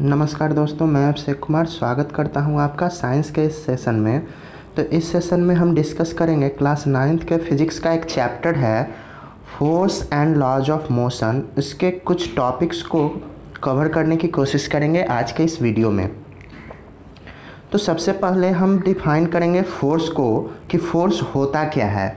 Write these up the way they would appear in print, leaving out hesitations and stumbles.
नमस्कार दोस्तों, मैं अभिषेक कुमार स्वागत करता हूं आपका साइंस के इस सेशन में। तो इस सेशन में हम डिस्कस करेंगे क्लास 9th के फिजिक्स का एक चैप्टर है force and laws of motion. इसके कुछ टॉपिक्स को कवर करने की कोशिश करेंगे आज के इस वीडियो में। तो सबसे पहले हम डिफाइन करेंगे फोर्स को कि फोर्स होता क्या है।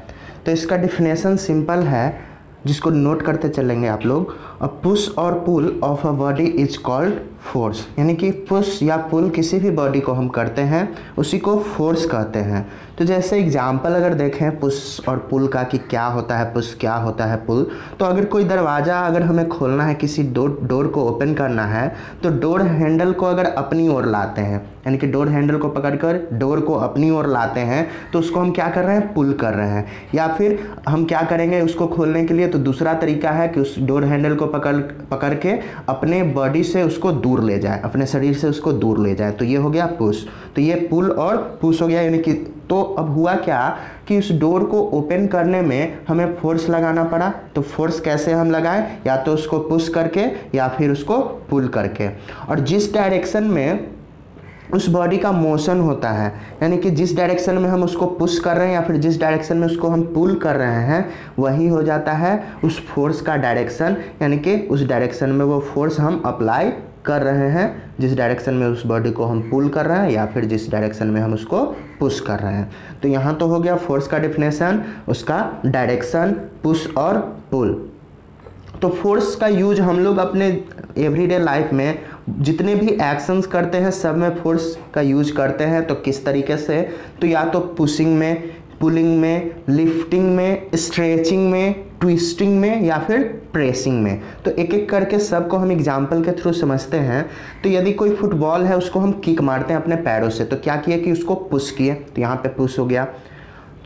तो इसका डिफिनेशन सिंपल है, जिसको नोट करते चलेंगे आप लोग। अ पुश और pull of a body is called force, यानी कि पुश या पुल किसी भी बॉडी को हम करते हैं उसी को फोर्स कहते हैं। तो जैसे एग्जांपल अगर देखें पुश और पुल का कि क्या होता है पुश, क्या होता है पुल, तो अगर कोई दरवाज़ा अगर हमें खोलना है, किसी डोर को ओपन करना है, तो डोर हैंडल को अगर अपनी ओर लाते हैं, यानी कि डोर हैंडल को पकड़कर डोर को अपनी ओर लाते हैं, तो उसको हम क्या कर रहे हैं, पुल कर रहे हैं। या फिर हम क्या करेंगे उसको खोलने के लिए, तो दूसरा तरीका है कि उस डोर हैंडल को पकड़ के अपने बॉडी से उसको दूर ले जाए, अपने शरीर से उसको दूर ले जाए। तो ये हो गया पुश। तो ये पुल और पुश हो गया, यानी कि तो अब हुआ क्या कि उस डोर को ओपन करने में हमें फोर्स लगाना पड़ा। तो फोर्स कैसे हम लगाएं, या तो उसको पुश करके या फिर उसको पुल करके। और जिस डायरेक्शन में उस बॉडी का मोशन होता है, यानी कि जिस डायरेक्शन में हम उसको पुश कर रहे हैं या फिर जिस डायरेक्शन में उसको हम पुल कर रहे हैं, वही हो जाता है उस फोर्स का डायरेक्शन। यानी कि उस डायरेक्शन में वो फोर्स हम अप्लाई कर रहे हैं, जिस डायरेक्शन में उस बॉडी को हम पुल कर रहे हैं या फिर जिस डायरेक्शन में हम उसको पुश कर रहे हैं। तो यहाँ तो हो गया फोर्स का डिफिनेशन, उसका डायरेक्शन, पुश और पुल। तो फोर्स का यूज हम लोग अपने एवरीडे लाइफ में जितने भी एक्शंस करते हैं सब में फोर्स का यूज करते हैं। तो किस तरीके से, तो या तो पुशिंग में, पुलिंग में, लिफ्टिंग में, स्ट्रेचिंग में, ट्विस्टिंग में या फिर प्रेसिंग में। तो एक एक करके सबको हम एग्जाम्पल के थ्रू समझते हैं। तो यदि कोई फुटबॉल है उसको हम किक मारते हैं अपने पैरों से, तो क्या किए कि उसको पुश किए, तो यहाँ पे पुश हो गया।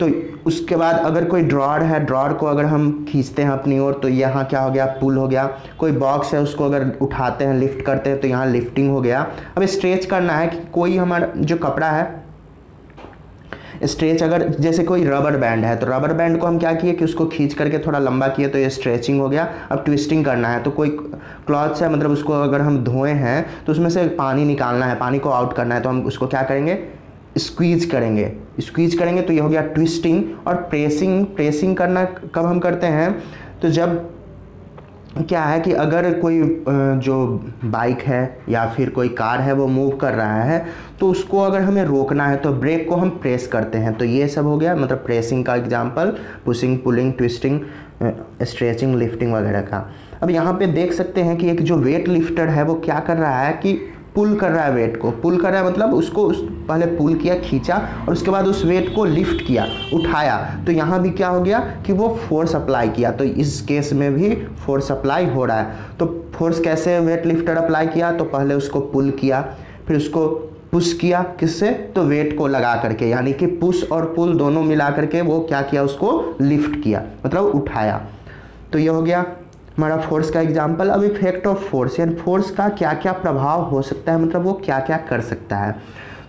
तो उसके बाद अगर कोई ड्रॉर है, ड्रॉर को अगर हम खींचते हैं अपनी ओर, तो यहाँ क्या हो गया, पुल हो गया। कोई बॉक्स है उसको अगर उठाते हैं, लिफ्ट करते हैं, तो यहाँ लिफ्टिंग हो गया। अब स्ट्रेच करना है कि कोई हमारा जो कपड़ा है, स्ट्रेच अगर जैसे कोई रबर बैंड है, तो रबर बैंड को हम क्या किए कि उसको खींच करके थोड़ा लंबा किए, तो ये स्ट्रेचिंग हो गया। अब ट्विस्टिंग करना है, तो कोई क्लॉथ्स है, मतलब उसको अगर हम धोए हैं तो उसमें से पानी निकालना है, पानी को आउट करना है, तो हम उसको क्या करेंगे, स्क्वीज करेंगे। स्क्वीज करेंगे तो ये हो गया ट्विस्टिंग। और प्रेसिंग करना कब हम करते हैं, तो जब क्या है कि अगर कोई जो बाइक है या फिर कोई कार है वो मूव कर रहा है, तो उसको अगर हमें रोकना है तो ब्रेक को हम प्रेस करते हैं। तो ये सब हो गया मतलब प्रेसिंग का example, pushing, pulling, twisting, stretching, lifting वगैरह का। अब यहाँ पे देख सकते हैं कि एक जो वेट लिफ्टर है वो क्या कर रहा है कि पुल कर रहा है, वेट को पुल कर रहा है, मतलब उसको पहले पुल किया, खींचा, और उसके बाद उस वेट को लिफ्ट किया, उठाया। तो यहाँ भी क्या हो गया कि वो फोर्स अप्लाई किया। तो इस केस में भी फोर्स अप्लाई हो रहा है। तो फोर्स कैसे वेट लिफ्टर अप्लाई किया, तो पहले उसको पुल किया, फिर उसको पुश किया, किससे, तो वेट को लगा करके, यानी कि पुश और पुल दोनों मिला करके वो क्या किया, उसको लिफ्ट किया, मतलब उठाया। तो ये हो गया हमारा फोर्स का एग्जाम्पल। अब इफेक्ट ऑफ फोर्स, यानी फोर्स का क्या क्या प्रभाव हो सकता है, मतलब वो क्या क्या कर सकता है।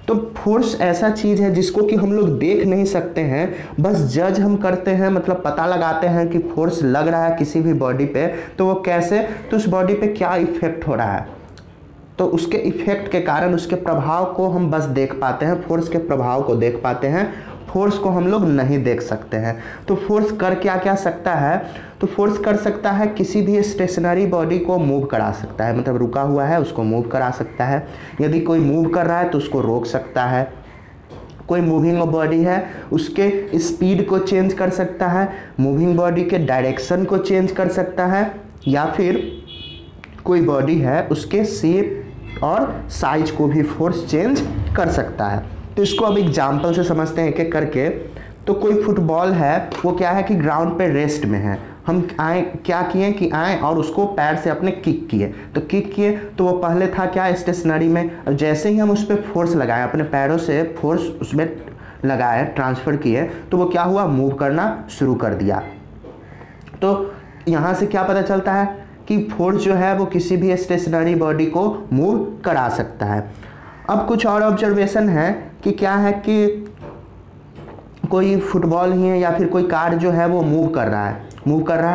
तो फोर्स ऐसा चीज़ है जिसको कि हम लोग देख नहीं सकते हैं, बस जज हम करते हैं, मतलब पता लगाते हैं कि फोर्स लग रहा है किसी भी बॉडी पे, तो वो कैसे, तो उस बॉडी पे क्या इफेक्ट हो रहा है, तो उसके इफेक्ट के कारण उसके प्रभाव को हम बस देख पाते हैं, फोर्स के प्रभाव को देख पाते हैं, फोर्स को हम लोग नहीं देख सकते हैं। तो फोर्स कर क्या क्या सकता है, तो फोर्स कर सकता है किसी भी स्टेशनरी बॉडी को मूव करा सकता है, मतलब रुका हुआ है उसको मूव करा सकता है। यदि कोई मूव कर रहा है तो उसको रोक सकता है। कोई मूविंग बॉडी है उसके स्पीड को चेंज कर सकता है, मूविंग बॉडी के डायरेक्शन को चेंज कर सकता है, या फिर कोई बॉडी है उसके शेप और साइज को भी फोर्स चेंज कर सकता है। तो इसको अब एग्जाम्पल से समझते हैं एक एक करके। तो कोई फुटबॉल है, वो क्या है कि ग्राउंड पे रेस्ट में है, हम आए, क्या किए कि आए और उसको पैर से अपने किक किए। तो किक किए तो वो पहले था क्या, स्टेशनरी में, और जैसे ही हम उस पर फोर्स लगाए, अपने पैरों से फोर्स उसमें लगाए, ट्रांसफ़र किए, तो वो क्या हुआ, मूव करना शुरू कर दिया। तो यहाँ से क्या पता चलता है कि फोर्स जो है वो किसी भी स्टेशनरी बॉडी को मूव करा सकता है। अब कुछ और ऑब्जर्वेशन है कि क्या है कि कोई फुटबॉल ही है या फिर कोई कार जो है वो मूव कर रहा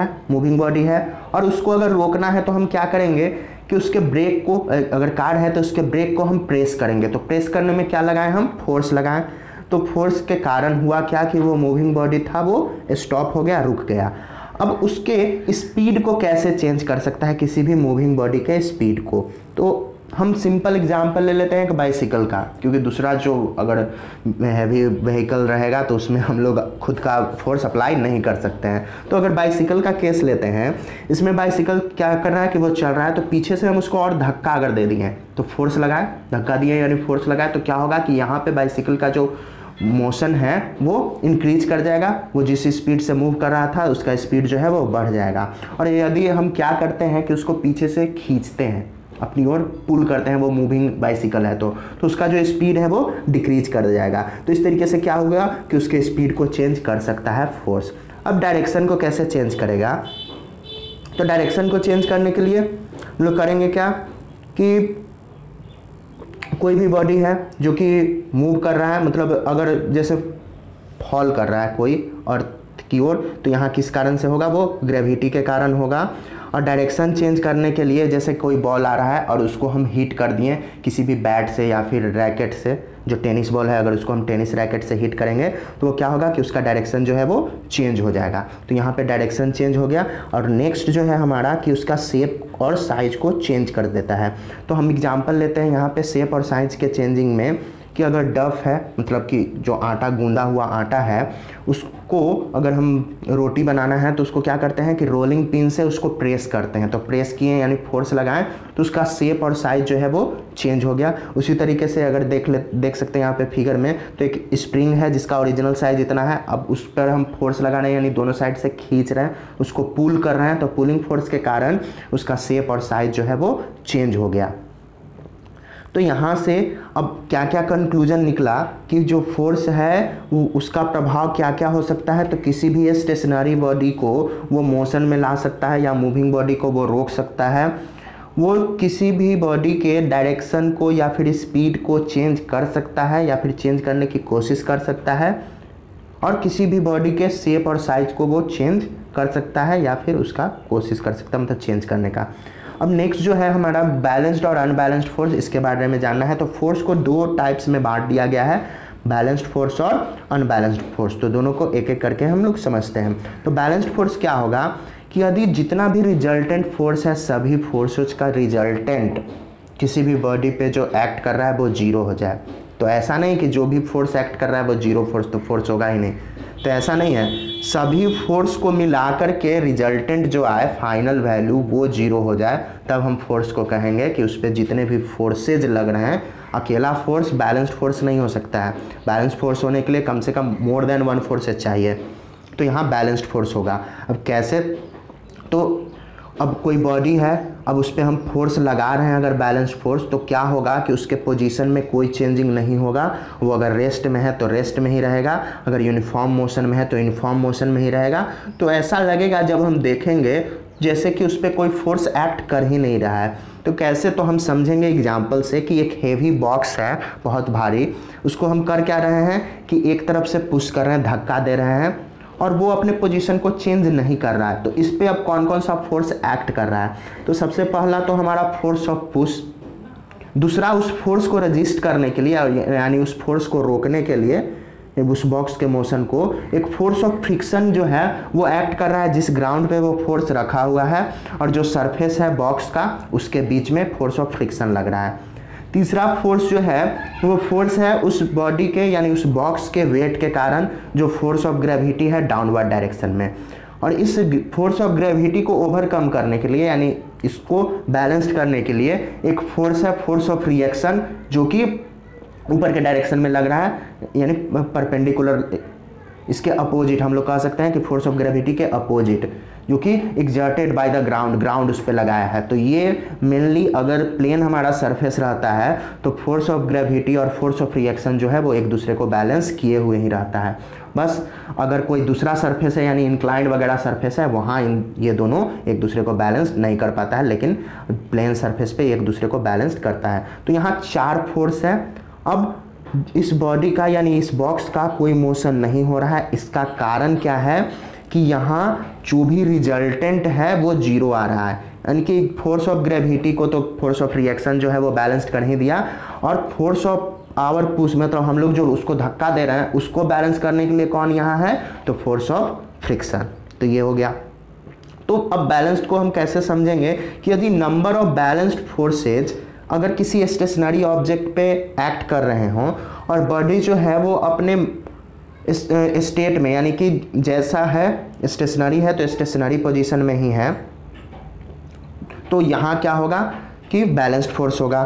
है, मूविंग बॉडी है, और उसको अगर रोकना है तो हम क्या करेंगे कि उसके ब्रेक को, अगर कार है तो उसके ब्रेक को हम प्रेस करेंगे, तो प्रेस करने में क्या लगाएं, हम फोर्स लगाएं। तो फोर्स के कारण हुआ क्या कि वो मूविंग बॉडी था वो स्टॉप हो गया, रुक गया। अब उसके स्पीड को कैसे चेंज कर सकता है, किसी भी मूविंग बॉडी के स्पीड को? तो हम सिंपल एग्जांपल ले लेते हैं कि बाइसिकल का, क्योंकि दूसरा जो अगर हैवी व्हीकल रहेगा तो उसमें हम लोग खुद का फोर्स अप्लाई नहीं कर सकते हैं। तो अगर बाइसिकल का केस लेते हैं, इसमें बाइसिकल क्या कर रहा है कि वो चल रहा है, तो पीछे से हम उसको और धक्का अगर दे दिए तो फोर्स लगाए, धक्का दिए यानी फोर्स लगाए, तो क्या होगा कि यहाँ पे बाइसिकल का जो मोशन है वो इंक्रीज कर जाएगा, वो जिस स्पीड से मूव कर रहा था उसका स्पीड जो है वो बढ़ जाएगा। और यदि हम क्या करते हैं कि उसको पीछे से खींचते हैं, अपनी ओर पुल करते हैं, वो मूविंग बाइसिकल है तो उसका जो स्पीड है वो डिक्रीज कर जाएगा। तो इस तरीके से क्या होगा कि उसके स्पीड को चेंज कर सकता है फोर्स। अब डायरेक्शन को कैसे चेंज करेगा? तो डायरेक्शन को चेंज करने के लिए हम लोग करेंगे क्या कि कोई भी बॉडी है जो कि मूव कर रहा है, मतलब अगर जैसे फॉल कर रहा है कोई अर्थ की ओर, तो यहाँ किस कारण से होगा, वो ग्रेविटी के कारण होगा। और डायरेक्शन चेंज करने के लिए जैसे कोई बॉल आ रहा है और उसको हम हिट कर दिए किसी भी बैट से या फिर रैकेट से, जो टेनिस बॉल है अगर उसको हम टेनिस रैकेट से हिट करेंगे तो वो क्या होगा कि उसका डायरेक्शन जो है वो चेंज हो जाएगा। तो यहाँ पे डायरेक्शन चेंज हो गया। और नेक्स्ट जो है हमारा कि उसका शेप और साइज को चेंज कर देता है। तो हम एग्जांपल लेते हैं यहाँ पे शेप और साइज के चेंजिंग में कि अगर डफ है, मतलब कि जो आटा गूंदा हुआ आटा है, उसको अगर हम रोटी बनाना है तो उसको क्या करते हैं कि रोलिंग पिन से उसको प्रेस करते हैं। तो प्रेस किए यानी फोर्स लगाएं तो उसका शेप और साइज जो है वो चेंज हो गया। उसी तरीके से अगर देख सकते हैं यहाँ पे फिगर में, तो एक स्प्रिंग है जिसका ओरिजिनल साइज इतना है, अब उस पर हम फोर्स लगा रहे हैं यानी दोनों साइड से खींच रहे हैं, उसको पुल कर रहे हैं, तो पुलिंग फोर्स के कारण उसका शेप और साइज जो है वो चेंज हो गया। तो यहाँ से अब क्या क्या कंक्लूजन निकला कि जो फोर्स है वो उसका प्रभाव क्या क्या हो सकता है। तो किसी भी स्टेशनरी बॉडी को वो मोशन में ला सकता है या मूविंग बॉडी को वो रोक सकता है। वो किसी भी बॉडी के डायरेक्शन को या फिर स्पीड को चेंज कर सकता है या फिर चेंज करने की कोशिश कर सकता है। और किसी भी बॉडी के शेप और साइज को वो चेंज कर सकता है या फिर उसका कोशिश कर सकता है, मतलब चेंज करने का। अब नेक्स्ट जो है हमारा बैलेंस्ड और अनबैलेंस्ड फोर्स, इसके बारे में जानना है। तो फोर्स को दो टाइप्स में बांट दिया गया है, बैलेंस्ड फोर्स और अनबैलेंस्ड फोर्स। तो दोनों को एक एक करके हम लोग समझते हैं। तो बैलेंस्ड फोर्स क्या होगा कि यदि जितना भी रिजल्टेंट फोर्स है, सभी फोर्सेस का रिजल्टेंट किसी भी बॉडी पे जो एक्ट कर रहा है वो जीरो हो जाए। तो ऐसा नहीं कि जो भी फोर्स एक्ट कर रहा है वो जीरो फोर्स, तो फोर्स होगा ही नहीं, तो ऐसा नहीं है। सभी फोर्स को मिलाकर के रिजल्टेंट जो आए फाइनल वैल्यू वो जीरो हो जाए, तब हम फोर्स को कहेंगे कि उस पर जितने भी फोर्सेज लग रहे हैं, अकेला फोर्स बैलेंस्ड फोर्स नहीं हो सकता है। बैलेंस्ड फोर्स होने के लिए कम से कम मोर देन वन फोर्सेज चाहिए, तो यहाँ बैलेंस्ड फोर्स होगा। अब कैसे? तो अब कोई बॉडी है, अब उस पर हम फोर्स लगा रहे हैं अगर बैलेंस्ड फोर्स, तो क्या होगा कि उसके पोजीशन में कोई चेंजिंग नहीं होगा। वो अगर रेस्ट में है तो रेस्ट में ही रहेगा, अगर यूनिफॉर्म मोशन में है तो यूनिफॉर्म मोशन में ही रहेगा। तो ऐसा लगेगा जब हम देखेंगे जैसे कि उस पर कोई फोर्स एक्ट कर ही नहीं रहा है। तो कैसे? तो हम समझेंगे एग्जाम्पल से कि एक हेवी बॉक्स है बहुत भारी, उसको हम कर क्या रहे हैं कि एक तरफ से पुश कर रहे हैं, धक्का दे रहे हैं, और वो अपने पोजीशन को चेंज नहीं कर रहा है। तो इस पे अब कौन कौन सा फोर्स एक्ट कर रहा है? तो सबसे पहला तो हमारा फोर्स ऑफ पुश, दूसरा उस फोर्स को रजिस्ट करने के लिए यानी उस फोर्स को रोकने के लिए उस बॉक्स के मोशन को एक फोर्स ऑफ फ्रिक्शन जो है वो एक्ट कर रहा है, जिस ग्राउंड पे वो फोर्स रखा हुआ है और जो सरफेस है बॉक्स का उसके बीच में फोर्स ऑफ फ्रिक्शन लग रहा है। तीसरा फोर्स जो है वो फोर्स है उस बॉडी के यानी उस बॉक्स के वेट के कारण जो फोर्स ऑफ ग्रेविटी है डाउनवर्ड डायरेक्शन में। और इस फोर्स ऑफ ग्रेविटी को ओवरकम करने के लिए यानी इसको बैलेंस्ड करने के लिए एक फोर्स है फोर्स ऑफ रिएक्शन, जो कि ऊपर के डायरेक्शन में लग रहा है यानी परपेंडिकुलर, इसके अपोजिट हम लोग कह सकते हैं कि फोर्स ऑफ ग्रेविटी के अपोजिट, जो कि एग्जर्टेड बाय द ग्राउंड उस पर लगाया है। तो ये मेनली अगर प्लेन हमारा सरफेस रहता है तो फोर्स ऑफ ग्रेविटी और फोर्स ऑफ रिएक्शन जो है वो एक दूसरे को बैलेंस किए हुए ही रहता है। बस अगर कोई दूसरा सरफेस है यानी इंक्लाइंड वगैरह सरफेस है, वहाँ ये दोनों एक दूसरे को बैलेंस नहीं कर पाता है, लेकिन प्लेन सरफेस पे एक दूसरे को बैलेंस करता है। तो यहाँ 4 फोर्स है। अब इस बॉडी का यानी इस बॉक्स का कोई मोशन नहीं हो रहा है। इसका कारण क्या है कि यहाँ जो भी रिजल्टेंट है वो जीरो आ रहा है, यानी कि फोर्स ऑफ ग्रेविटी को तो फोर्स ऑफ रिएक्शन जो है वो बैलेंस्ड कर ही दिया, और फोर्स ऑफ आवर पुश मतलब हम लोग जो उसको धक्का दे रहे हैं उसको बैलेंस करने के लिए कौन यहाँ है, तो फोर्स ऑफ फ्रिक्शन। तो ये हो गया। तो अब बैलेंस्ड को हम कैसे समझेंगे कि यदि नंबर ऑफ बैलेंस्ड फोर्सेज अगर किसी स्टेशनरी ऑब्जेक्ट पे एक्ट कर रहे हों और बॉडी जो है वो अपने स्टेट में, यानी कि जैसा है स्टेशनरी है तो स्टेशनरी पोजीशन में ही है, तो यहाँ क्या होगा कि बैलेंस्ड फोर्स होगा।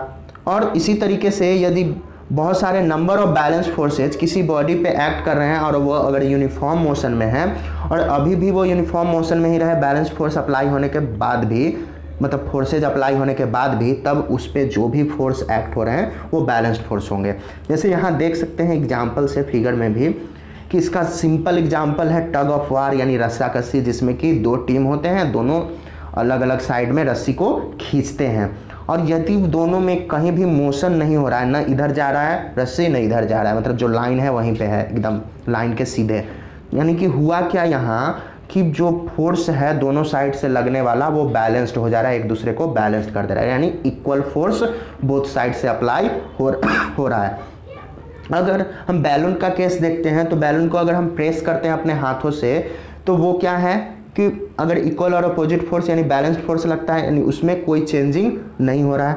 और इसी तरीके से यदि बहुत सारे नंबर ऑफ बैलेंस्ड फोर्सेज किसी बॉडी पे एक्ट कर रहे हैं और वो अगर यूनिफॉर्म मोशन में है और अभी भी वो यूनिफॉर्म मोशन में ही रहे बैलेंस्ड फोर्स अप्लाई होने के बाद भी, मतलब फोर्सेज अप्लाई होने के बाद भी, तब उस पर जो भी फोर्स एक्ट हो रहे हैं वो बैलेंस्ड फोर्स होंगे। जैसे यहाँ देख सकते हैं एग्जाम्पल से फिगर में भी कि इसका सिंपल एग्जाम्पल है टग ऑफ वार यानी रस्साकसी, जिसमें कि दो टीम होते हैं, दोनों अलग अलग साइड में रस्सी को खींचते हैं और यदि दोनों में कहीं भी मोशन नहीं हो रहा है, ना इधर जा रहा है रस्सी न इधर जा रहा है, मतलब जो लाइन है वहीं पे है एकदम लाइन के सीधे, यानी कि हुआ क्या यहाँ कि जो फोर्स है दोनों साइड से लगने वाला वो बैलेंस्ड हो जा रहा है, एक दूसरे को बैलेंस्ड कर दे रहा है, यानी इक्वल फोर्स बोथ साइड से अप्लाई हो रहा है। अगर हम बैलून का केस देखते हैं तो बैलून को अगर हम प्रेस करते हैं अपने हाथों से तो वो क्या है कि अगर इक्वल और अपोजिट फोर्स यानी बैलेंस्ड फोर्स लगता है, यानी उसमें कोई चेंजिंग नहीं हो रहा है,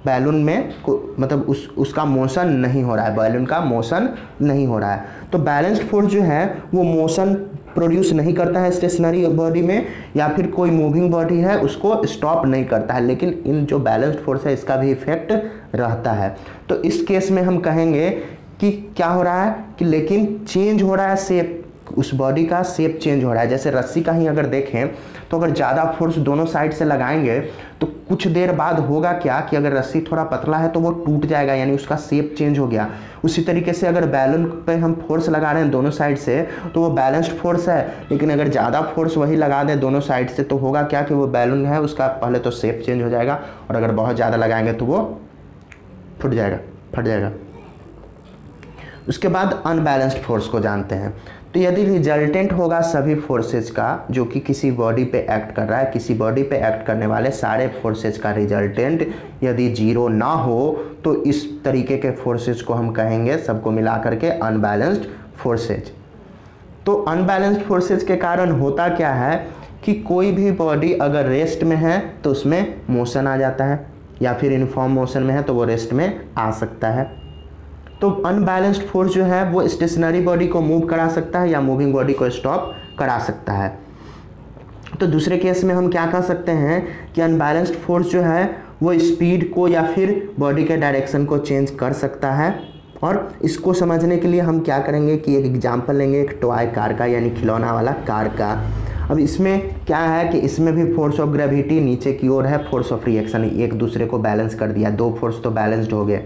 बैलून में मतलब उसका मोशन नहीं हो रहा है, बैलून का मोशन नहीं हो रहा है। तो बैलेंस्ड फोर्स जो है वो मोशन प्रोड्यूस नहीं करता है स्टेशनरी बॉडी में, या फिर कोई मूविंग बॉडी है उसको स्टॉप नहीं करता है, लेकिन इन जो बैलेंस्ड फोर्स है इसका भी इफेक्ट रहता है। तो इस केस में हम कहेंगे कि क्या हो रहा है कि लेकिन चेंज हो रहा है शेप, उस बॉडी का शेप चेंज हो रहा है। जैसे रस्सी का ही अगर देखें तो अगर ज़्यादा फोर्स दोनों साइड से लगाएंगे तो कुछ देर बाद होगा क्या कि अगर रस्सी थोड़ा पतला है तो वो टूट जाएगा, यानी उसका शेप चेंज हो गया। उसी तरीके से अगर बैलून पे हम फोर्स लगा रहे हैं दोनों साइड से तो वो बैलेंस्ड फोर्स है, लेकिन अगर ज़्यादा फोर्स वही लगा दें दोनों साइड से तो होगा क्या कि वो बैलून है उसका पहले तो शेप चेंज हो जाएगा, और अगर बहुत ज़्यादा लगाएंगे तो वो फट जाएगा। उसके बाद अनबैलेंस्ड फोर्स को जानते हैं। तो यदि रिजल्टेंट होगा सभी फोर्सेज का जो कि किसी बॉडी पे एक्ट कर रहा है, किसी बॉडी पे एक्ट करने वाले सारे फोर्सेज का रिजल्टेंट यदि जीरो ना हो तो इस तरीके के फोर्सेज को हम कहेंगे सबको मिला करके अनबैलेंस्ड फोर्सेज। तो अनबैलेंस्ड फोर्सेज के कारण होता क्या है कि कोई भी बॉडी अगर रेस्ट में है तो उसमें मोशन आ जाता है, या फिर यूनिफॉर्म मोशन में है तो वो रेस्ट में आ सकता है। तो अनबैलेंस्ड फोर्स जो है वो स्टेशनरी बॉडी को मूव करा सकता है या मूविंग बॉडी को स्टॉप करा सकता है। तो दूसरे केस में हम क्या कह सकते हैं कि अनबैलेंस्ड फोर्स जो है वो स्पीड को या फिर बॉडी के डायरेक्शन को चेंज कर सकता है। और इसको समझने के लिए हम क्या करेंगे कि एक एग्जांपल लेंगे एक टॉय कार का, यानी खिलौना वाला कार का। अब इसमें क्या है कि इसमें भी फोर्स ऑफ ग्रेविटी नीचे की ओर है, फोर्स ऑफ रिएक्शन एक दूसरे को बैलेंस कर दिया, दो फोर्स तो बैलेंस्ड हो गए।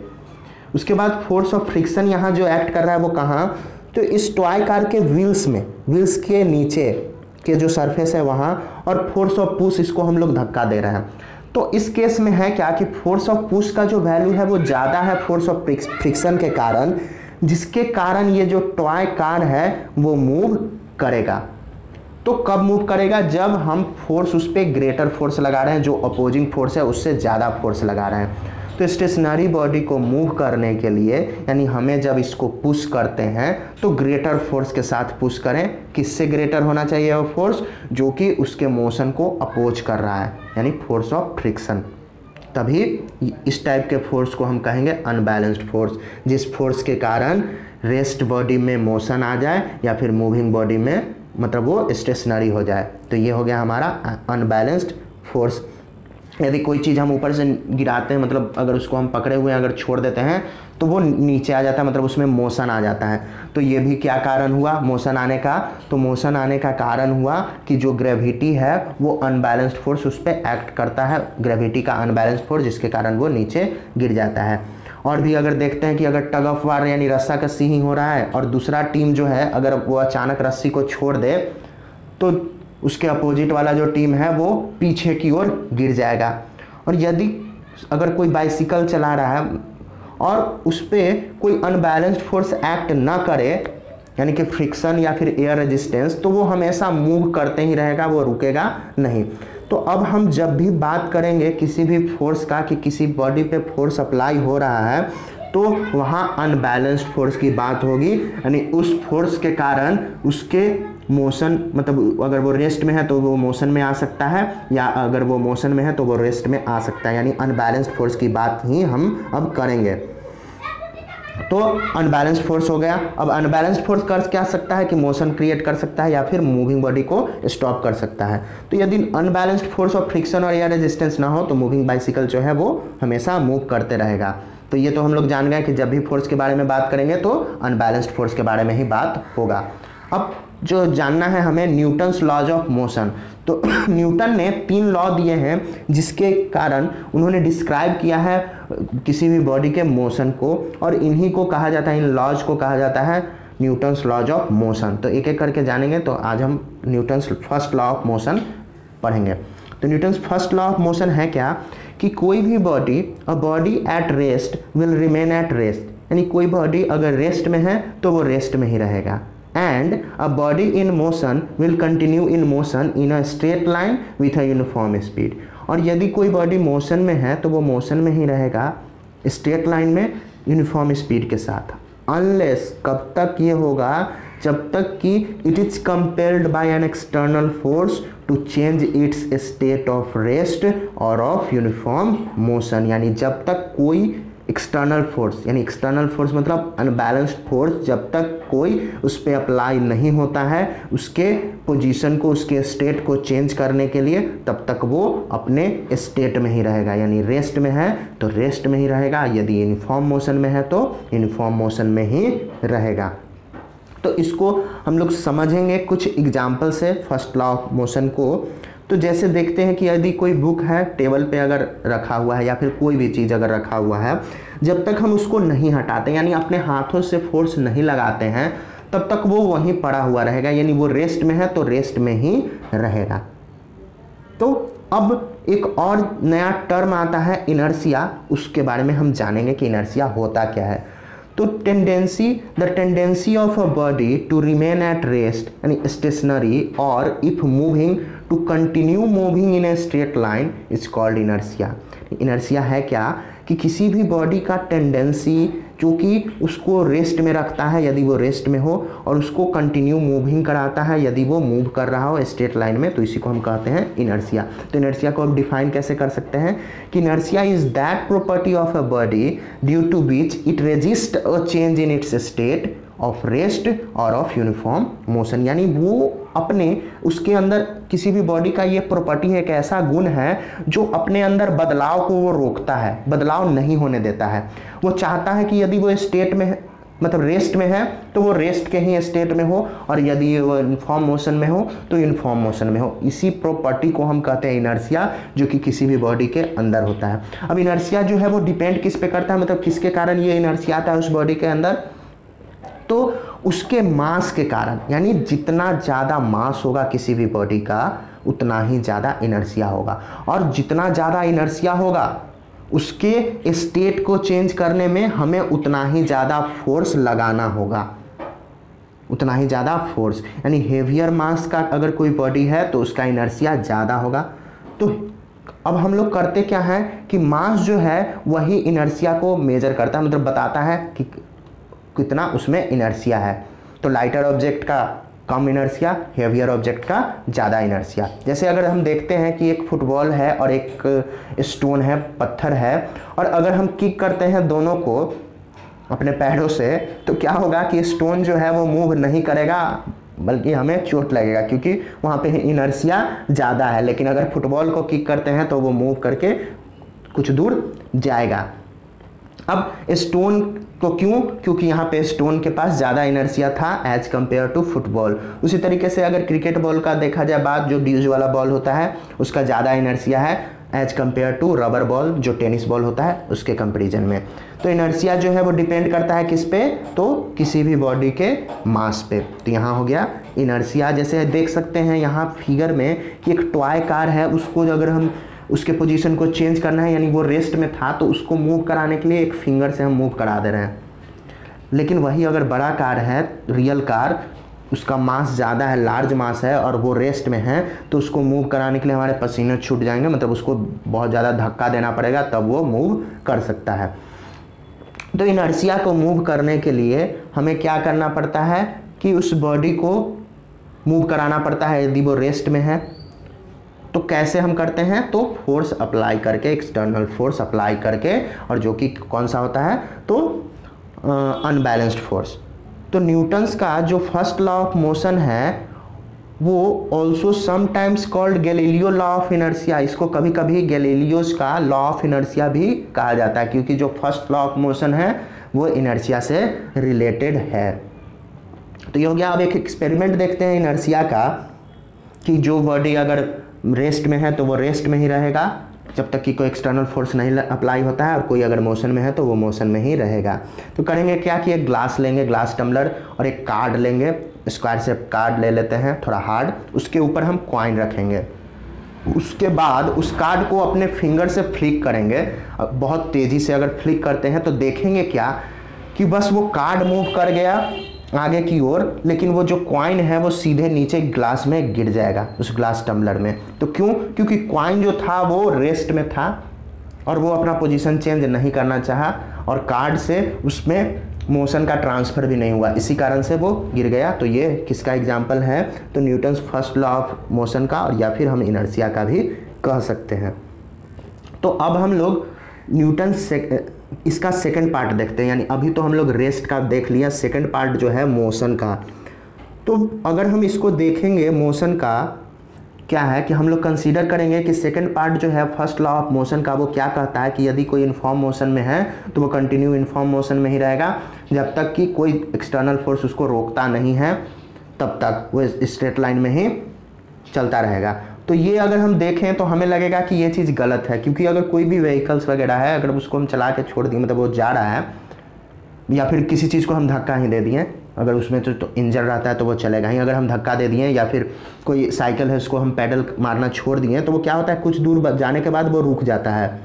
उसके बाद फोर्स ऑफ फ्रिक्शन यहाँ जो एक्ट कर रहा है वो कहाँ, तो इस टॉय कार के व्हील्स में, व्हील्स के नीचे के जो सरफेस है वहाँ, और फोर्स ऑफ पुश इसको हम लोग धक्का दे रहे हैं। तो इस केस में है क्या कि फोर्स ऑफ पुश का जो वैल्यू है वो ज़्यादा है फोर्स ऑफ फ्रिक्शन के कारण, जिसके कारण ये जो टॉय कार है वो मूव करेगा। तो कब मूव करेगा, जब हम फोर्स उस पर ग्रेटर फोर्स लगा रहे हैं, जो अपोजिंग फोर्स है उससे ज़्यादा फोर्स लगा रहे हैं। तो स्टेशनरी बॉडी को मूव करने के लिए, यानी हमें जब इसको पुश करते हैं तो ग्रेटर फोर्स के साथ पुश करें। किससे ग्रेटर होना चाहिए वो फोर्स, जो कि उसके मोशन को अपोज कर रहा है, यानी फोर्स ऑफ फ्रिक्शन। तभी इस टाइप के फोर्स को हम कहेंगे अनबैलेंस्ड फोर्स, जिस फोर्स के कारण रेस्ट बॉडी में मोशन आ जाए या फिर मूविंग बॉडी में मतलब वो स्टेशनरी हो जाए। तो ये हो गया हमारा अनबैलेंस्ड फोर्स। यदि कोई चीज़ हम ऊपर से गिराते हैं, मतलब अगर उसको हम पकड़े हुए अगर छोड़ देते हैं तो वो नीचे आ जाता है, मतलब उसमें मोशन आ जाता है। तो ये भी क्या कारण हुआ मोशन आने का, तो मोशन आने का कारण हुआ कि जो ग्रेविटी है वो अनबैलेंस्ड फोर्स उस पर एक्ट करता है, ग्रेविटी का अनबैलेंस्ड फोर्स, जिसके कारण वो नीचे गिर जाता है। और भी अगर देखते हैं कि अगर टग ऑफ वार यानी रस्साकसी ही हो रहा है और दूसरा टीम जो है अगर वो अचानक रस्सी को छोड़ दे तो उसके अपोजिट वाला जो टीम है वो पीछे की ओर गिर जाएगा। और यदि अगर कोई बाइसिकल चला रहा है और उस पर कोई अनबैलेंस्ड फोर्स एक्ट ना करे, यानी कि फ्रिक्शन या फिर एयर रेजिस्टेंस, तो वो हमेशा मूव करते ही रहेगा, वो रुकेगा नहीं। तो अब हम जब भी बात करेंगे किसी भी फोर्स का कि किसी बॉडी पे फोर्स अप्लाई हो रहा है तो वहाँ अनबैलेंस्ड फोर्स की बात होगी, यानी उस फोर्स के कारण उसके मोशन, मतलब अगर वो रेस्ट में है तो वो मोशन में आ सकता है, या अगर वो मोशन में है तो वो रेस्ट में आ सकता है, यानी अनबैलेंस्ड फोर्स की बात ही हम अब करेंगे। तो अनबैलेंस्ड फोर्स हो गया। अब अनबैलेंस्ड फोर्स कर क्या सकता है कि मोशन क्रिएट कर सकता है या फिर मूविंग बॉडी को स्टॉप कर सकता है। तो यदि अनबैलेंस्ड फोर्स ऑफ फ्रिक्शन और एयर रेजिस्टेंस ना हो तो मूविंग बाइसिकल जो है वो हमेशा मूव करते रहेगा। तो ये तो हम लोग जान गए कि जब भी फोर्स के बारे में बात करेंगे तो अनबैलेंस्ड फोर्स के बारे में ही बात होगा। अब जो जानना है हमें न्यूटन्स लॉज ऑफ मोशन। तो न्यूटन ने 3 लॉ दिए हैं जिसके कारण उन्होंने डिस्क्राइब किया है किसी भी बॉडी के मोशन को, और इन्हीं को कहा जाता है, इन लॉज को कहा जाता है न्यूटन्स लॉज ऑफ मोशन। तो एक एक करके जानेंगे। तो आज हम Newton's first law of motion पढ़ेंगे। तो Newton's first law of motion है क्या कि कोई भी body, a body at rest will remain at rest, यानी कोई बॉडी अगर रेस्ट में है तो वो रेस्ट में ही रहेगा। And a body in motion will continue in motion in a straight line with a uniform speed, और यदि कोई बॉडी मोशन में है तो वो मोशन में ही रहेगा स्ट्रेट लाइन में यूनिफॉर्म स्पीड के साथ, अनलेस कब तक ये होगा, जब तक कि it is compelled by an external force to change its state of rest और ऑफ यूनिफॉर्म मोशन, यानी जब तक कोई एक्सटर्नल फोर्स, यानी एक्सटर्नल फोर्स मतलब अनबैलेंस्ड फोर्स, जब तक कोई उस पर अप्लाई नहीं होता है उसके पोजीशन को, उसके स्टेट को चेंज करने के लिए, तब तक वो अपने स्टेट में ही रहेगा, यानी रेस्ट में है तो रेस्ट में ही रहेगा, यदि यूनिफॉर्म मोशन में है तो यूनिफॉर्म मोशन में ही रहेगा। तो इसको हम लोग समझेंगे कुछ एग्जाम्पल से फर्स्ट लॉ ऑफ मोशन को। तो जैसे देखते हैं कि यदि कोई बुक है टेबल पे अगर रखा हुआ है या फिर कोई भी चीज़ अगर रखा हुआ है, जब तक हम उसको नहीं हटाते, यानी अपने हाथों से फोर्स नहीं लगाते हैं, तब तक वो वहीं पड़ा हुआ रहेगा, यानी वो रेस्ट में है तो रेस्ट में ही रहेगा। तो अब एक और नया टर्म आता है इनर्शिया, उसके बारे में हम जानेंगे कि इनर्शिया होता क्या है। तो the tendency of a body to remain at rest यानी स्टेशनरी और if moving to continue moving in a straight line is called inertia. Inertia है क्या कि किसी भी बॉडी का टेंडेंसी जो कि उसको रेस्ट में रखता है यदि वो रेस्ट में हो, और उसको कंटिन्यू मूविंग कराता है यदि वो मूव कर रहा हो स्ट्रेट लाइन में, तो इसी को हम कहते हैं इनर्शिया। तो इनर्शिया को हम डिफाइन कैसे कर सकते हैं कि inertia is that property of a body due to which it resist a change in its state of rest और ऑफ यूनिफॉर्म मोशन, यानी वो अपने उसके अंदर किसी भी बॉडी का ये प्रॉपर्टी है, एक ऐसा गुण है जो अपने अंदर बदलाव को वो रोकता है, बदलाव नहीं होने देता है। वो चाहता है कि यदि वो स्टेट में है, मतलब रेस्ट में है तो वो रेस्ट के ही स्टेट में हो, और यदि वो यूनिफॉर्म मोशन में हो तो यूनिफॉर्म मोशन में हो। इसी प्रॉपर्टी को हम कहते हैं इनर्शिया, जो कि किसी भी बॉडी के अंदर होता है। अब इनर्शिया जो है वो डिपेंड किस पे करता है, मतलब किसके कारण ये इनर्शिया आता है उस बॉडी के अंदर, तो उसके मास के कारण, यानी जितना ज़्यादा मास होगा किसी भी बॉडी का उतना ही ज़्यादा इनर्शिया होगा, और जितना ज़्यादा इनर्शिया होगा उसके स्टेट को चेंज करने में हमें उतना ही ज़्यादा फोर्स लगाना होगा, उतना ही ज़्यादा फोर्स, यानी हेवियर मास का अगर कोई बॉडी है तो उसका इनर्शिया ज़्यादा होगा। तो अब हम लोग करते क्या है कि मास जो है वही इनर्शिया को मेजर करता है, मतलब बताता है कि कितना उसमें इनर्शिया है। तो लाइटर ऑब्जेक्ट का कम इनर्शिया, हेवियर ऑब्जेक्ट का ज़्यादा इनर्शिया। जैसे अगर हम देखते हैं कि एक फुटबॉल है और एक स्टोन है, पत्थर है, और अगर हम किक करते हैं दोनों को अपने पैरों से, तो क्या होगा कि स्टोन जो है वो मूव नहीं करेगा, बल्कि हमें चोट लगेगा, क्योंकि वहाँ पे इनर्शिया ज़्यादा है। लेकिन अगर फुटबॉल को किक करते हैं तो वो मूव करके कुछ दूर जाएगा। अब स्टोन तो क्योंकि यहाँ पे स्टोन के पास ज़्यादा इनर्शिया था एज कंपेयर टू फुटबॉल। उसी तरीके से अगर क्रिकेट बॉल का देखा जाए बात, जो ड्यूज वाला बॉल होता है उसका ज़्यादा इनर्शिया है as compare to rubber ball जो टेनिस बॉल होता है उसके कंपेरिजन में। तो इनर्शिया जो है वो डिपेंड करता है किस पे, तो किसी भी बॉडी के मास पे। तो यहाँ हो गया इनर्शिया। जैसे देख सकते हैं यहाँ फिगर में कि एक टॉय कार है, उसको अगर हम उसके पोजीशन को चेंज करना है, यानी वो रेस्ट में था तो उसको मूव कराने के लिए एक फिंगर से हम मूव करा दे रहे हैं। लेकिन वही अगर बड़ा कार है, रियल कार, उसका मास ज़्यादा है, लार्ज मास है और वो रेस्ट में है, तो उसको मूव कराने के लिए हमारे पसीने छूट जाएंगे, मतलब उसको बहुत ज़्यादा धक्का देना पड़ेगा तब वो मूव कर सकता है। तो इनर्शिया को मूव करने के लिए हमें क्या करना पड़ता है कि उस बॉडी को मूव कराना पड़ता है यदि वो रेस्ट में है। तो कैसे हम करते हैं, तो फोर्स अप्लाई करके, एक्सटर्नल फोर्स अप्लाई करके, और जो कि कौन सा होता है, तो अनबैलेंस्ड फोर्स। तो न्यूटन्स का जो फर्स्ट लॉ ऑफ मोशन है वो also sometimes called Galileo law of inertia, इसको कभी कभी गैलीलियोस का लॉ ऑफ इनर्शिया भी कहा जाता है, क्योंकि जो फर्स्ट लॉ ऑफ मोशन है वो इनर्शिया से रिलेटेड है। तो ये हो गया। अब एक एक्सपेरिमेंट देखते हैं इनर्शिया का, कि जो बॉडी अगर रेस्ट में है तो वो रेस्ट में ही रहेगा जब तक कि कोई एक्सटर्नल फोर्स नहीं अप्लाई होता है, और कोई अगर मोशन में है तो वो मोशन में ही रहेगा। तो करेंगे क्या कि एक ग्लास लेंगे, ग्लास टम्बलर, और एक कार्ड लेंगे, स्क्वायर शेप कार्ड ले लेते हैं थोड़ा हार्ड, उसके ऊपर हम कॉइन रखेंगे। उसके बाद उस कार्ड को अपने फिंगर से फ्लिक करेंगे, बहुत तेज़ी से अगर फ्लिक करते हैं तो देखेंगे क्या कि बस वो कार्ड मूव कर गया आगे की ओर, लेकिन वो जो कॉइन है वो सीधे नीचे ग्लास में गिर जाएगा, उस ग्लास टम्बलर में। तो क्यों? क्योंकि कॉइन जो था वो रेस्ट में था और वो अपना पोजीशन चेंज नहीं करना चाहा, और कार्ड से उसमें मोशन का ट्रांसफ़र भी नहीं हुआ, इसी कारण से वो गिर गया। तो ये किसका एग्जाम्पल है, तो Newton's first law of motion का, और या फिर हम इनर्शिया का भी कह सकते हैं। तो अब हम लोग न्यूटन्स इसका सेकंड पार्ट देखते हैं, यानी अभी तो हम लोग रेस्ट का देख लिया, सेकंड पार्ट जो है मोशन का। तो अगर हम इसको देखेंगे मोशन का क्या है, कि हम लोग कंसीडर करेंगे कि सेकंड पार्ट जो है फर्स्ट लॉ ऑफ मोशन का वो क्या कहता है कि यदि कोई इनफॉर्म मोशन में है तो वो कंटिन्यू इनफॉर्म मोशन में ही रहेगा जब तक कि कोई एक्सटर्नल फोर्स उसको रोकता नहीं है, तब तक वो स्ट्रेट लाइन में ही चलता रहेगा। तो ये अगर हम देखें तो हमें लगेगा कि ये चीज़ गलत है, क्योंकि अगर कोई भी व्हीकल्स वगैरह है, अगर उसको हम चला के छोड़ दिए, मतलब वो जा रहा है, या फिर किसी चीज़ को हम धक्का ही दे दिए, अगर उसमें तो इंजन रहता है तो वो चलेगा ही। अगर हम धक्का दे दिए या फिर कोई साइकिल है उसको हम पैडल मारना छोड़ दिए, तो वो क्या होता है, कुछ दूर जाने के बाद वो रुक जाता है।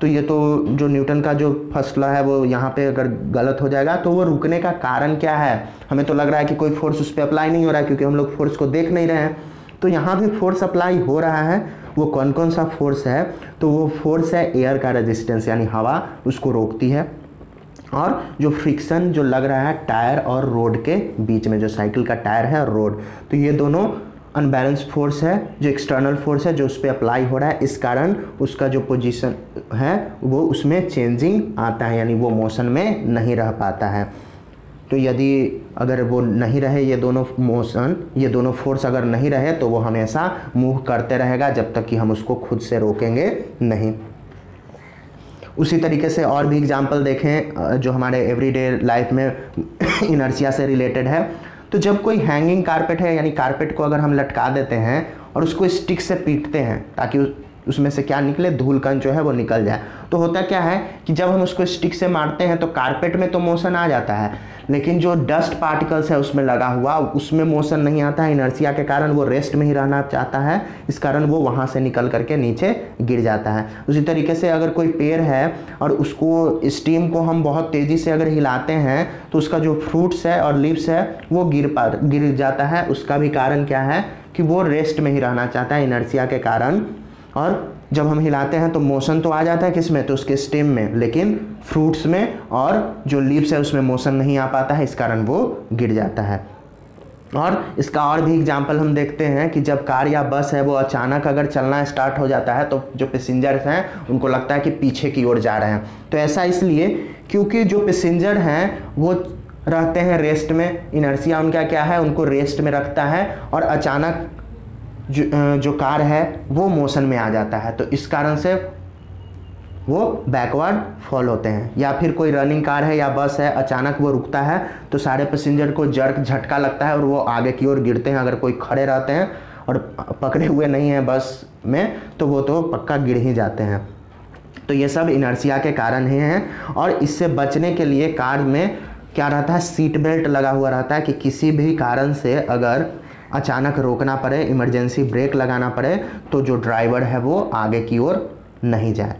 तो ये तो जो न्यूटन का जो फर्स्ट लॉ है वो यहाँ पे अगर गलत हो जाएगा, तो वो रुकने का कारण क्या है, हमें तो लग रहा है कि कोई फोर्स उस पर अप्लाई नहीं हो रहा है, क्योंकि हम लोग फोर्स को देख नहीं रहे हैं। तो यहाँ भी फोर्स अप्लाई हो रहा है। वो कौन कौन सा फोर्स है, तो वो फोर्स है एयर का रेजिस्टेंस, यानी हवा उसको रोकती है, और जो फ्रिक्शन जो लग रहा है टायर और रोड के बीच में, जो साइकिल का टायर है और रोड, तो ये दोनों अनबैलेंस फोर्स है, जो एक्सटर्नल फोर्स है जो उस पर अप्लाई हो रहा है, इस कारण उसका जो पोजीशन है वो उसमें चेंजिंग आता है, यानी वो मोशन में नहीं रह पाता है। तो यदि अगर वो नहीं रहे, ये दोनों मोशन, ये दोनों फोर्स अगर नहीं रहे, तो वो हमेशा मूव करते रहेगा जब तक कि हम उसको खुद से रोकेंगे नहीं। उसी तरीके से और भी एग्जांपल देखें जो हमारे एवरीडे लाइफ में इनर्शिया से रिलेटेड है। तो जब कोई हैंगिंग कारपेट है, यानी कारपेट को अगर हम लटका देते हैं और उसको स्टिक से पीटते हैं ताकि उसमें से क्या निकले, धूल कण जो है वो निकल जाए, तो होता क्या है कि जब हम उसको स्टिक से मारते हैं तो कारपेट में तो मोशन आ जाता है, लेकिन जो डस्ट पार्टिकल्स है उसमें लगा हुआ, उसमें मोशन नहीं आता है। इनर्शिया के कारण वो रेस्ट में ही रहना चाहता है, इस कारण वो वहाँ से निकल करके नीचे गिर जाता है। उसी तरीके से अगर कोई पेड़ है और उसको स्टीम को हम बहुत तेज़ी से अगर हिलाते हैं तो उसका जो फ्रूट्स है और लीव्स है वो गिर जाता है। उसका भी कारण क्या है कि वो रेस्ट में ही रहना चाहता है इनर्शिया के कारण, और जब हम हिलाते हैं तो मोशन तो आ जाता है किसमें, तो उसके स्टेम में, लेकिन फ्रूट्स में और जो लीव्स है उसमें मोशन नहीं आ पाता है, इस कारण वो गिर जाता है। और इसका और भी एग्जांपल हम देखते हैं कि जब कार या बस है वो अचानक अगर चलना स्टार्ट हो जाता है तो जो पैसेंजर्स हैं उनको लगता है कि पीछे की ओर जा रहे हैं। तो ऐसा इसलिए क्योंकि जो पैसेंजर हैं वो रहते हैं रेस्ट में, इनर्शिया उनका क्या है, उनको रेस्ट में रखता है, और अचानक जो कार है वो मोशन में आ जाता है, तो इस कारण से वो बैकवर्ड फॉल होते हैं। या फिर कोई रनिंग कार है या बस है, अचानक वो रुकता है तो सारे पैसेंजर को झटका लगता है और वो आगे की ओर गिरते हैं। अगर कोई खड़े रहते हैं और पकड़े हुए नहीं हैं बस में तो वो तो पक्का गिर ही जाते हैं। तो ये सब इनर्शिया के कारण ही हैं। और इससे बचने के लिए कार में क्या रहता है, सीट बेल्ट लगा हुआ रहता है कि किसी भी कारण से अगर अचानक रोकना पड़े, इमरजेंसी ब्रेक लगाना पड़े, तो जो ड्राइवर है वो आगे की ओर नहीं जाए।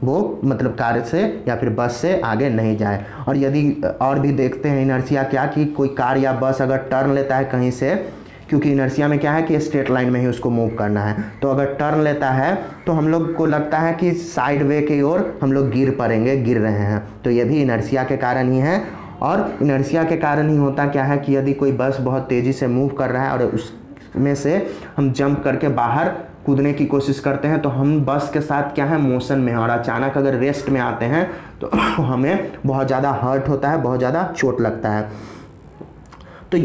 वो मतलब कार से या फिर बस से आगे नहीं जाए। और यदि और भी देखते हैं इनर्शिया क्या, कि कोई कार या बस अगर टर्न लेता है कहीं से, क्योंकि इनर्शिया में क्या है कि स्ट्रेट लाइन में ही उसको मूव करना है, तो अगर टर्न लेता है तो हम लोग को लगता है कि साइड वे की ओर हम लोग गिर रहे हैं, तो ये भी इनर्शिया के कारण ही है। और इनर्शिया के कारण ही होता क्या है कि यदि कोई बस बहुत तेज़ी से मूव कर रहा है और उसमें से हम जंप करके बाहर कूदने की कोशिश करते हैं, तो हम बस के साथ क्या है मोशन में हैं, और अचानक अगर रेस्ट में आते हैं तो हमें बहुत ज़्यादा हर्ट होता है, बहुत ज़्यादा चोट लगता है। तो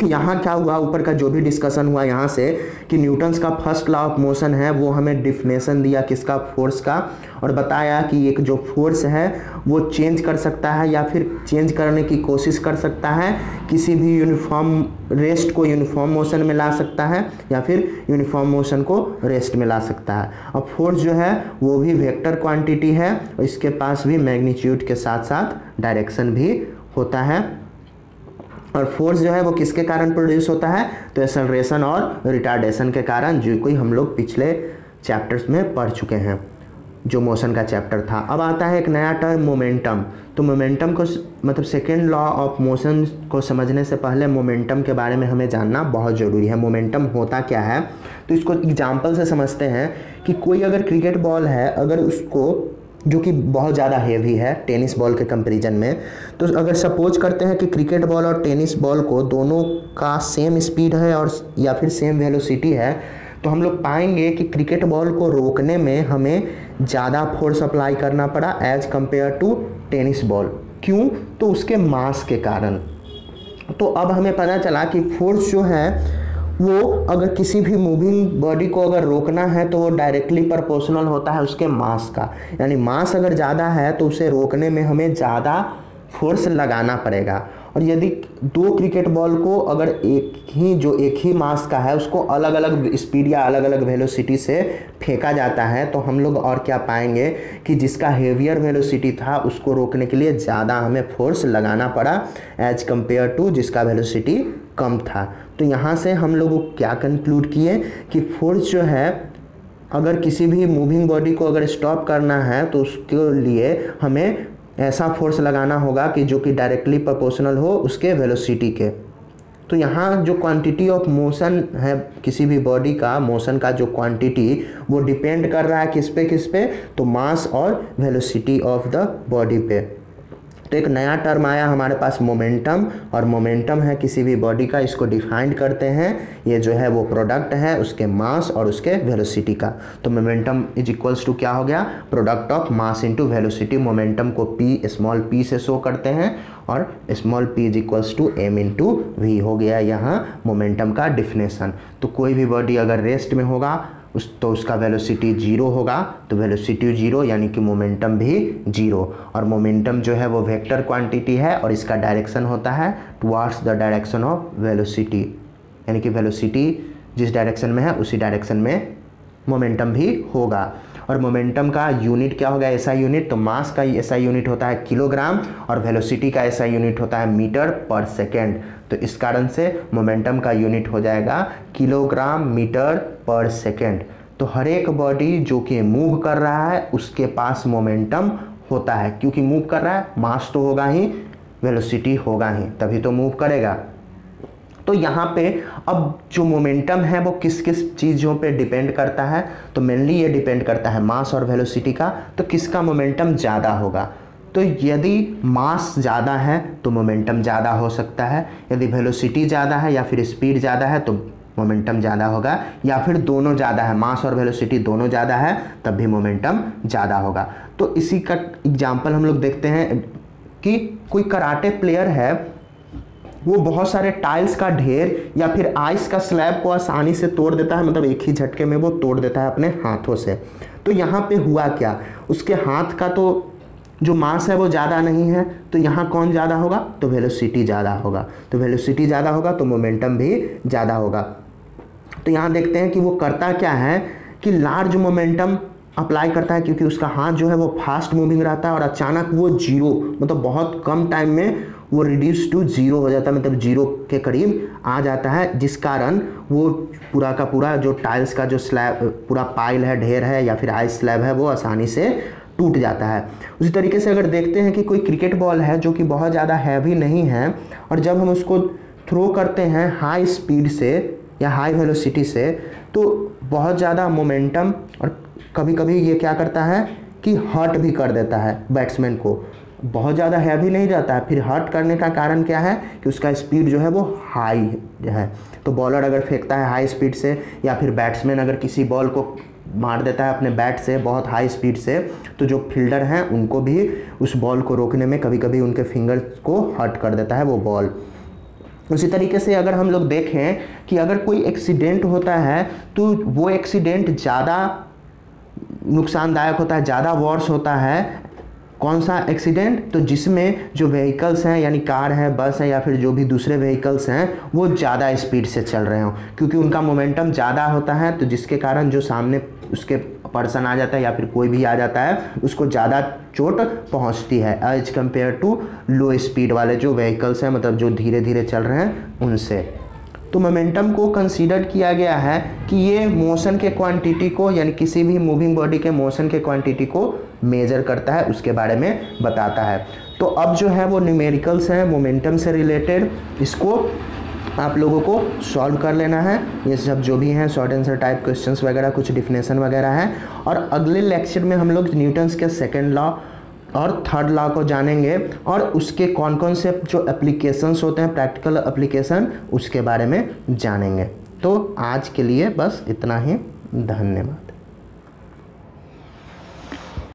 यहाँ क्या हुआ, ऊपर का जो भी डिस्कशन हुआ यहाँ से, कि न्यूटन्स का फर्स्ट लॉ ऑफ मोशन है वो हमें डिफिनेशन दिया किसका, फोर्स का, और बताया कि एक जो फोर्स है वो चेंज कर सकता है या फिर चेंज करने की कोशिश कर सकता है, किसी भी यूनिफॉर्म रेस्ट को यूनिफॉर्म मोशन में ला सकता है या फिर यूनिफॉर्म मोशन को रेस्ट में ला सकता है। अब फोर्स जो है वो भी वेक्टर क्वांटिटी है, और इसके पास भी मैग्नीट्यूड के साथ साथ डायरेक्शन भी होता है। और फोर्स जो है वो किसके कारण प्रोड्यूस होता है, तो एक्सेलरेशन और रिटार्डेशन के कारण, जो कोई हम लोग पिछले चैप्टर्स में पढ़ चुके हैं, जो मोशन का चैप्टर था। अब आता है एक नया टर्म मोमेंटम। तो मोमेंटम को मतलब सेकेंड लॉ ऑफ मोशन को समझने से पहले मोमेंटम के बारे में हमें जानना बहुत ज़रूरी है। मोमेंटम होता क्या है, तो इसको एग्जाम्पल से समझते हैं कि कोई अगर क्रिकेट बॉल है, अगर उसको जो कि बहुत ज़्यादा हेवी है टेनिस बॉल के कंपैरिजन में, तो अगर सपोज करते हैं कि क्रिकेट बॉल और टेनिस बॉल को दोनों का सेम स्पीड है और या फिर सेम वेलोसिटी है, तो हम लोग पाएंगे कि क्रिकेट बॉल को रोकने में हमें ज़्यादा फोर्स अप्लाई करना पड़ा as compare to tennis ball. क्यों, तो उसके मास के कारण। तो अब हमें पता चला कि फोर्स जो है वो अगर किसी भी मूविंग बॉडी को अगर रोकना है तो वो डायरेक्टली प्रोपोर्शनल होता है उसके मास का, यानी मास अगर ज़्यादा है तो उसे रोकने में हमें ज़्यादा फोर्स लगाना पड़ेगा। और यदि दो क्रिकेट बॉल को अगर एक ही मास का है उसको अलग अलग स्पीड या अलग अलग वेलोसिटी से फेंका जाता है, तो हम लोग और क्या पाएंगे कि जिसका हेवियर वेलोसिटी था उसको रोकने के लिए ज़्यादा हमें फोर्स लगाना पड़ा एज कंपेयर टू जिसका वेलोसिटी कम था। तो यहाँ से हम लोग क्या कंक्लूड किए कि फोर्स जो है अगर किसी भी मूविंग बॉडी को अगर स्टॉप करना है तो उसके लिए हमें ऐसा फोर्स लगाना होगा कि जो कि डायरेक्टली प्रोपोर्शनल हो उसके वेलोसिटी के। तो यहाँ जो क्वांटिटी ऑफ मोशन है किसी भी बॉडी का, मोशन का जो क्वांटिटी वो डिपेंड कर रहा है किस पे, तो मास और वेलोसिटी ऑफ द बॉडी पे। तो एक नया टर्म आया हमारे पास मोमेंटम, और मोमेंटम है किसी भी बॉडी का, इसको डिफाइन करते हैं, ये जो है वो प्रोडक्ट है उसके मास और उसके वेलोसिटी का। तो मोमेंटम इज इक्वल्स टू क्या हो गया, product of mass into velocity. Momentum को पी स्मॉल पी से शो करते हैं, और small P is equals to M into V हो गया यहाँ मोमेंटम का डिफिनेशन। तो कोई भी बॉडी अगर रेस्ट में होगा तो उसका वेलोसिटी जीरो होगा, तो वेलोसिटी जीरो यानी कि मोमेंटम भी जीरो। और मोमेंटम जो है वो वेक्टर क्वांटिटी है और इसका डायरेक्शन होता है towards the direction of velocity, यानी कि वेलोसिटी जिस डायरेक्शन में है उसी डायरेक्शन में मोमेंटम भी होगा। और मोमेंटम का यूनिट क्या होगा, एसआई यूनिट, तो मास का एसआई यूनिट होता है किलोग्राम और वेलोसिटी का एसआई यूनिट होता है मीटर पर सेकेंड। तो इस कारण से मोमेंटम का यूनिट हो जाएगा किलोग्राम मीटर पर सेकेंड। तो हर एक बॉडी जो कि मूव कर रहा है उसके पास मोमेंटम होता है, क्योंकि मूव कर रहा है मास तो होगा ही, वेलोसिटी होगा ही, तभी तो मूव करेगा। तो यहाँ पे अब जो मोमेंटम है वो किस किस चीज़ों पे डिपेंड करता है, तो मेनली ये डिपेंड करता है मास और वेलोसिटी का। तो किसका मोमेंटम ज़्यादा होगा, तो यदि मास ज़्यादा है तो मोमेंटम ज़्यादा हो सकता है, यदि वेलोसिटी ज़्यादा है या फिर स्पीड ज़्यादा है तो मोमेंटम ज़्यादा होगा, या फिर दोनों ज़्यादा है, मास और वेलोसिटी दोनों ज़्यादा है तब भी मोमेंटम ज़्यादा होगा। तो इसी का एग्जाम्पल हम लोग देखते हैं कि कोई कराटे प्लेयर है, वो बहुत सारे टाइल्स का ढेर या फिर आइस का स्लैब को आसानी से तोड़ देता है, मतलब एक ही झटके में वो तोड़ देता है अपने हाथों से। तो यहाँ पे हुआ क्या, उसके हाथ का तो जो मास है वो ज़्यादा नहीं है, तो यहाँ कौन ज़्यादा होगा, तो वेलोसिटी ज़्यादा होगा। तो वेलोसिटी ज़्यादा होगा तो मोमेंटम भी ज़्यादा होगा। तो यहाँ देखते हैं कि वो करता क्या है कि लार्ज मोमेंटम अप्लाई करता है, क्योंकि उसका हाथ जो है वो फास्ट मूविंग रहता है और अचानक वो जीरो, मतलब बहुत कम टाइम में वो रिड्यूस टू जीरो हो जाता है, मतलब जीरो के करीब आ जाता है, जिस कारण वो पूरा का पूरा जो टाइल्स का जो स्लैब पूरा पाइल है, ढेर है या फिर आइस स्लैब है, वो आसानी से टूट जाता है। उसी तरीके से अगर देखते हैं कि कोई क्रिकेट बॉल है जो कि बहुत ज़्यादा हैवी नहीं है और जब हम उसको थ्रो करते हैं हाई स्पीड से या हाई वेलोसिटी से तो बहुत ज़्यादा मोमेंटम और कभी कभी ये क्या करता है कि हर्ट भी कर देता है बैट्समैन को। बहुत ज़्यादा हैवी नहीं जाता है, फिर हर्ट करने का कारण क्या है कि उसका स्पीड जो है वो हाई है। तो बॉलर अगर फेंकता है हाई स्पीड से या फिर बैट्समैन अगर किसी बॉल को मार देता है अपने बैट से बहुत हाई स्पीड से तो जो फील्डर हैं उनको भी उस बॉल को रोकने में कभी कभी उनके फिंगर्स को हर्ट कर देता है वो बॉल। उसी तरीके से अगर हम लोग देखें कि अगर कोई एक्सीडेंट होता है तो वो एक्सीडेंट ज़्यादा नुकसानदायक होता है, ज़्यादा वर्स होता है। कौन सा एक्सीडेंट? तो जिसमें जो व्हीकल्स हैं यानी कार है, बस है या फिर जो भी दूसरे व्हीकल्स हैं वो ज़्यादा स्पीड से चल रहे हों, क्योंकि उनका मोमेंटम ज़्यादा होता है तो जिसके कारण जो सामने उसके पर्सन आ जाता है या फिर कोई भी आ जाता है उसको ज़्यादा चोट पहुंचती है as compare to low speed वाले जो व्हीकल्स हैं, मतलब जो धीरे धीरे चल रहे हैं उनसे। तो मोमेंटम को कंसीडर किया गया है कि ये मोशन के क्वांटिटी को यानी किसी भी मूविंग बॉडी के मोशन के क्वांटिटी को मेजर करता है, उसके बारे में बताता है। तो अब जो है वो न्यूमेरिकल्स हैं मोमेंटम से रिलेटेड, इसको आप लोगों को सॉल्व कर लेना है। ये सब जो भी हैं शॉर्ट आंसर टाइप क्वेश्चंस वगैरह कुछ डिफिनेशन वगैरह हैं। और अगले लेक्चर में हम लोग न्यूटन्स के सेकेंड लॉ और थर्ड लॉ को जानेंगे और उसके कौन कौन से जो एप्लीकेशंस होते हैं प्रैक्टिकल एप्लीकेशन उसके बारे में जानेंगे। तो आज के लिए बस इतना ही, धन्यवाद।